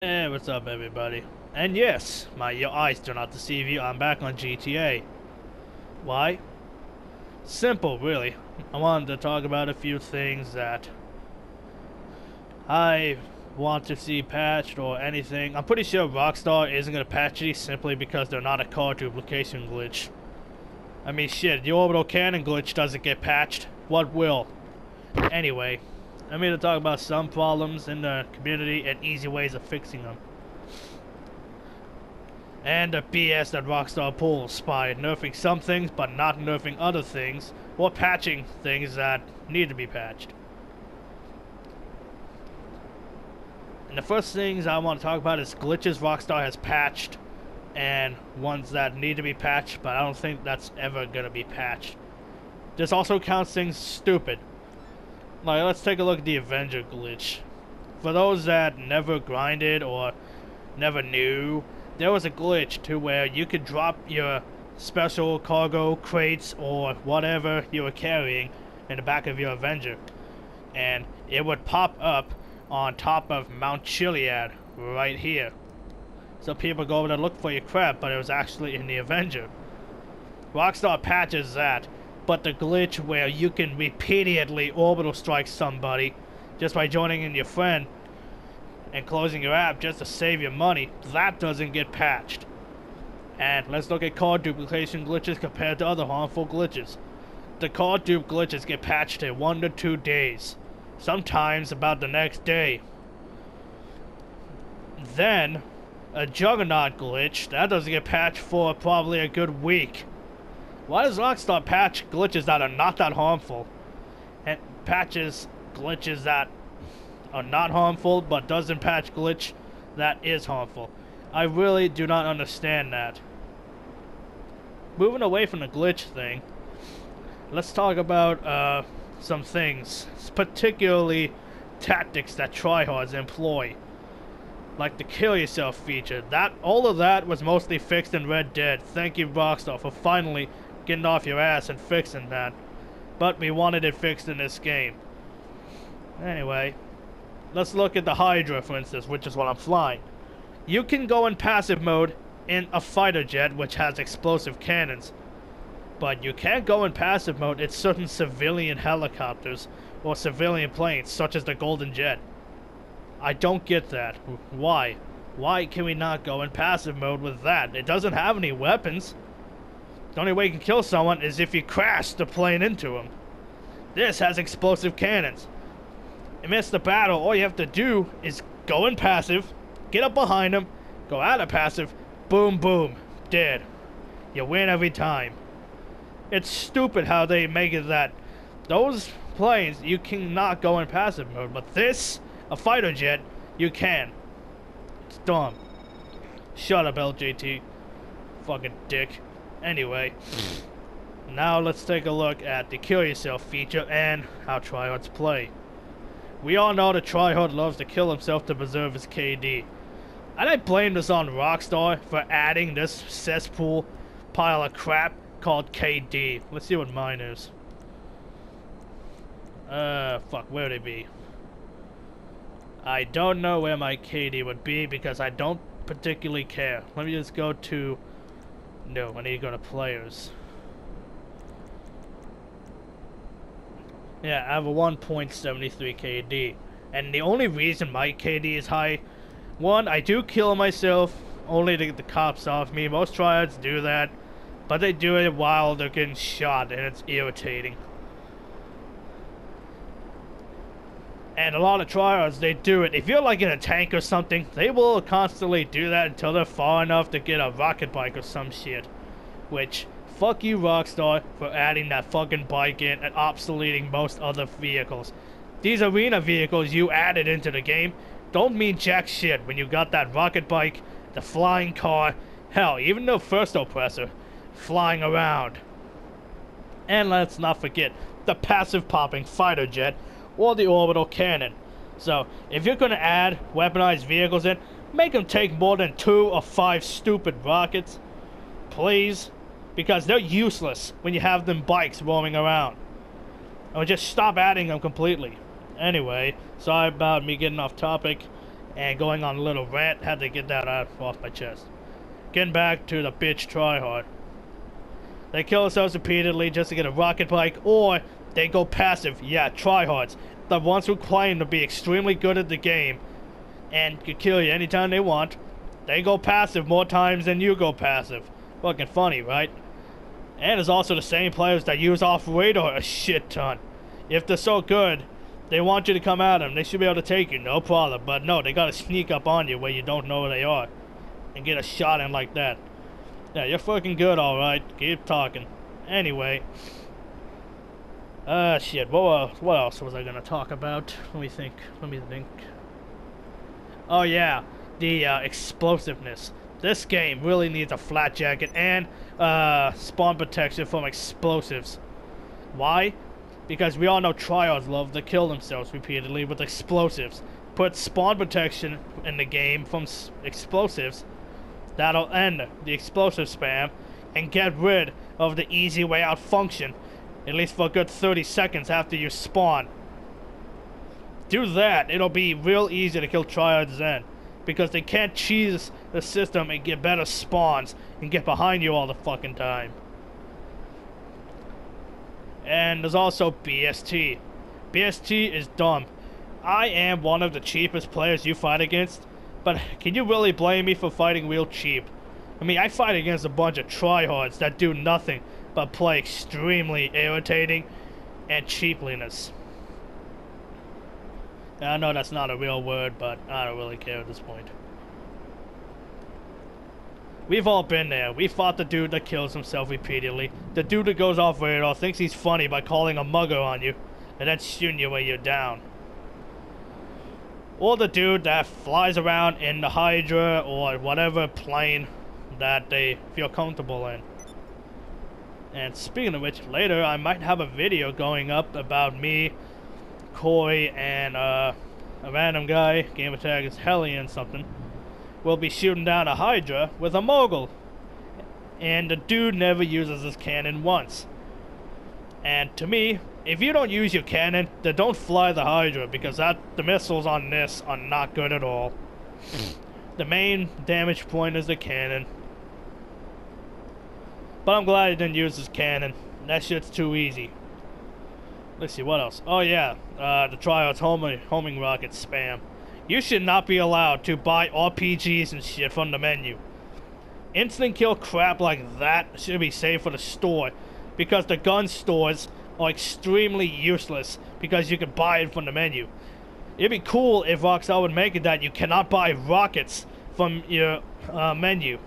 Hey, what's up, everybody? And yes, your eyes do not deceive you. I'm back on GTA. Why? Simple, really. I wanted to talk about a few things that I want to see patched or anything. I'm pretty sure Rockstar isn't gonna patch these simply because they're not a car duplication glitch. I mean, shit, the orbital cannon glitch doesn't get patched. What will? Anyway, I'm here to talk about some problems in the community and easy ways of fixing them. And the BS that Rockstar pulls by nerfing some things but not nerfing other things, or patching things that need to be patched. And the first things I want to talk about is glitches Rockstar has patched, and ones that need to be patched, but I don't think that's ever gonna be patched. This also counts things stupid. Like, let's take a look at the Avenger glitch. For those that never grinded or never knew, there was a glitch to where you could drop your special cargo crates or whatever you were carrying in the back of your Avenger, and it would pop up on top of Mount Chiliad right here. So people go over to look for your crap, but it was actually in the Avenger. Rockstar patches that, but the glitch where you can repeatedly orbital strike somebody just by joining in your friend and closing your app just to save your money, that doesn't get patched. And let's look at card duplication glitches compared to other harmful glitches. The card dupe glitches get patched in 1 to 2 days, sometimes about the next day. Then, a Juggernaut glitch, that doesn't get patched for probably a good week. Why does Rockstar patch glitches that are not that harmful, and patches glitches that are not harmful but doesn't patch glitch that is harmful? I really do not understand that. Moving away from the glitch thing, let's talk about some things, particularly tactics that Tryhards employ, like the kill yourself feature. All of that was mostly fixed in Red Dead. Thank you, Rockstar, for finally getting off your ass and fixing that. But we wanted it fixed in this game. Anyway, let's look at the Hydra, for instance, which is what I'm flying. You can go in passive mode in a fighter jet, which has explosive cannons. But you can't go in passive mode in certain civilian helicopters or civilian planes, such as the Golden Jet. I don't get that. Why? Why can we not go in passive mode with that? It doesn't have any weapons. The only way you can kill someone is if you crash the plane into them. This has explosive cannons. Amidst the battle, all you have to do is go in passive, get up behind them, go out of passive, boom, boom, dead. You win every time. It's stupid how they make it that those planes, you cannot go in passive mode, but this, a fighter jet, you can. It's dumb. Shut up, LJT. Fucking dick. Anyway, now let's take a look at the kill yourself feature and how Tryhards play. We all know that Tryhard loves to kill himself to preserve his KD. And I blame this on Rockstar for adding this cesspool pile of crap called KD. Let's see what mine is. Fuck, where'd it be? I don't know where my KD would be because I don't particularly care. Let me just go to... No, I need to go to players. Yeah, I have a 1.73 KD. And the only reason my KD is high, one, I do kill myself only to get the cops off me. Most tryhards do that, but they do it while they're getting shot, and it's irritating. And a lot of tryhards, they do it. If you're like in a tank or something, they will constantly do that until they're far enough to get a rocket bike or some shit. Which, fuck you, Rockstar, for adding that fucking bike in and obsoleting most other vehicles. These arena vehicles you added into the game don't mean jack shit when you got that rocket bike, the flying car, hell, even the first oppressor flying around. And let's not forget the passive popping fighter jet or the orbital cannon. So, if you're gonna add weaponized vehicles in, make them take more than 2 or 5 stupid rockets. Please. Because they're useless when you have them bikes roaming around. Or just stop adding them completely. Anyway, sorry about me getting off topic. and going on a little rant. Had to get that out off my chest. Getting back to the bitch Tryhard. They kill themselves repeatedly just to get a rocket bike, or they go passive. Yeah, Tryhards. The ones who claim to be extremely good at the game and can kill you anytime they want. They go passive more times than you go passive. Fucking funny, right? And it's also the same players that use off radar a shit ton. If they're so good, they want you to come at them. They should be able to take you, no problem. But no, they gotta sneak up on you where you don't know where they are and get a shot in like that. Yeah, you're fucking good, alright. Keep talking. Anyway. Shit. What else was I gonna talk about? Let me think. Oh, yeah. The, explosiveness. This game really needs a flat jacket and, spawn protection from explosives. Why? Because we all know Tryhards love to kill themselves repeatedly with explosives. Put spawn protection in the game from explosives. That'll end the explosive spam and get rid of the easy way out function, at least for a good 30 seconds after you spawn. Do that, it'll be real easy to kill Tryhards then, because they can't cheese the system and get better spawns and get behind you all the fucking time. And there's also BST. BST is dumb. I am one of the cheapest players you fight against, but can you really blame me for fighting real cheap? I mean, I fight against a bunch of Tryhards that do nothing but play extremely irritating and cheapliness. I know that's not a real word, but I don't really care at this point. We've all been there. We fought the dude that kills himself repeatedly. The dude that goes off radar thinks he's funny by calling a mugger on you, and then shooting you when you're down. Or the dude that flies around in the Hydra or whatever plane that they feel comfortable in. And speaking of which, later I might have a video going up about me, Corey, and a random guy, gamer tag is Hellion something, will be shooting down a Hydra with a mogul. And the dude never uses his cannon once. And to me, if you don't use your cannon, then don't fly the Hydra, because the missiles on this are not good at all. The main damage point is the cannon. But I'm glad he didn't use his cannon. That shit's too easy. Let's see, what else? Oh yeah, the Tryhards homing rocket spam. You should not be allowed to buy RPGs and shit from the menu. Instant kill crap like that should be saved for the store, because the gun stores are extremely useless because you can buy it from the menu. It'd be cool if Rockstar would make it that you cannot buy rockets from your menu.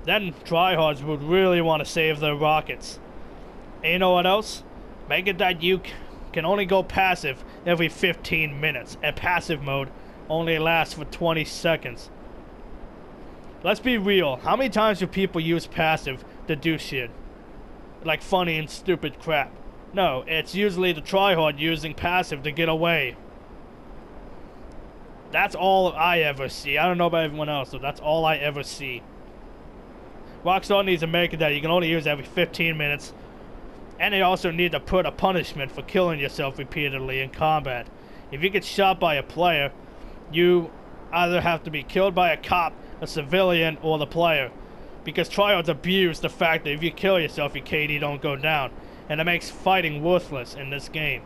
Then Tryhards would really want to save their rockets. And you know what else? Make it that you can only go passive every 15 minutes, and passive mode only lasts for 20 seconds. Let's be real, how many times do people use passive to do shit? Like funny and stupid crap. No, it's usually the Tryhard using passive to get away. That's all I ever see. I don't know about everyone else, so that's all I ever see. Rockstar needs to make it that you can only use every 15 minutes. And they also need to put a punishment for killing yourself repeatedly in combat. If you get shot by a player, you either have to be killed by a cop, a civilian, or the player. Because Tryhards abuse the fact that if you kill yourself, your KD don't go down. And it makes fighting worthless in this game.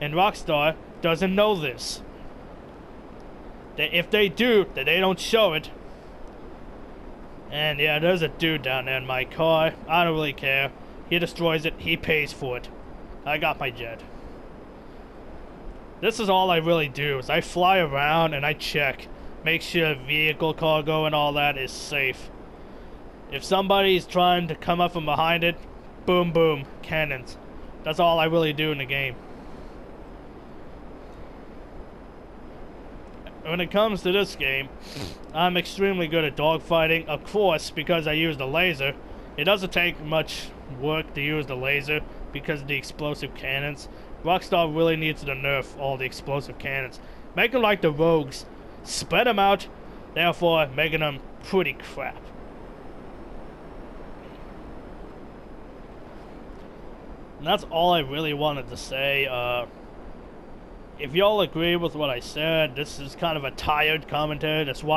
And Rockstar doesn't know this. If they do, then they don't show it. And yeah, there's a dude down there in my car. I don't really care. He destroys it, he pays for it. I got my jet. This is all I really do, is I fly around and I check. Make sure vehicle, cargo, and all that is safe. If somebody's trying to come up from behind it, boom boom, cannons. That's all I really do in the game. When it comes to this game, I'm extremely good at dogfighting, of course, because I use the laser. It doesn't take much work to use the laser because of the explosive cannons. Rockstar really needs to nerf all the explosive cannons. Make them like the rogues. Spread them out, therefore making them pretty crap. And that's all I really wanted to say. if y'all agree with what I said, this is kind of a tired commentary. That's why